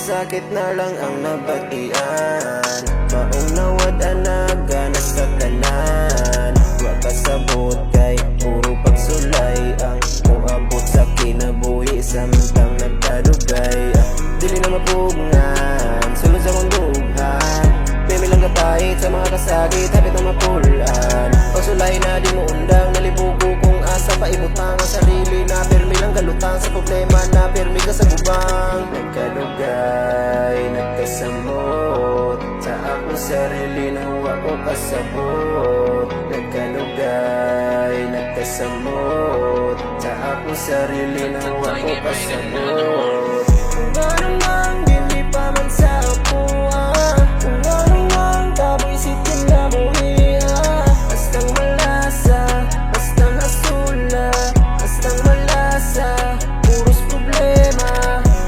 sakit na lang ang nabatian. Maong nawad anagana sa tanan. Wa kasabot kay puro pagsulay ang muabot sa kinabuhi samtang nagkadugay. Dili na mapugngan, sulod sa kong dughan. Pemi lang kapahit sa mga kasagit, hapit na mapulan. Pagsulay na di mo undang, nalibugo kung asa paibutang ang sarili na permi lang galutang sa problema na permi ka sa gubang. Nagkadugay, nagkasamot sa akong sarili na wa ko kasabot. Nagkadugay, nagkasamot sa akong sarili na wa ko kasabot. Kung ano mang dili pa man sa apuha, kung ano mang taboy sitin na buhiha. Bastang malasa, bastang asula, bastang malasa, puros problema.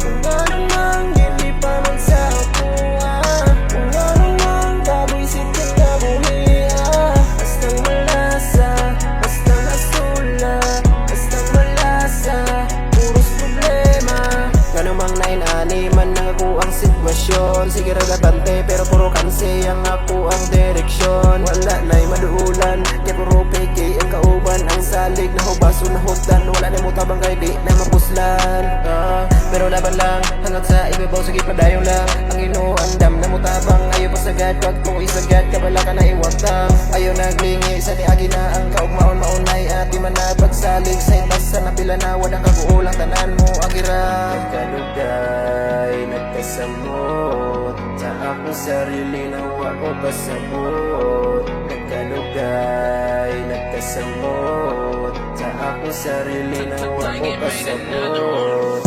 Kung ano mang dili pa man sa apuha, kung ano mang taboy sitin na buhiha. Bastang malasa, bastang asula, bastang malasa, puros problema. Kanumang nainani man ang ako ang sitwasyon. Sige ragatante pero puro kanse ang ako ang direksyon. Wala na'y maduulan, kaya puro peke ang kauban. Ang salig na hubaso na hudan, wala na mo tabang kay di na mapuslan. Pero laban lang, hanggang sa ibabaw sige padayon lang. Ang inuandam na mo tabang, ayaw pasagad. Wag mo isagad, kabala ka na iwagtang. Ayaw naglingi, sa niagi na ang kaugmaon-maunay. At di man nabagsalig, sa itas sa napila na wadang kaguulang tanan mo agira. Nagkalugay, nagkasamot sa akong sarili na wa ko kasabot. Nagkalugay, nagkasamot sa akong sarili na wa ko kasabot.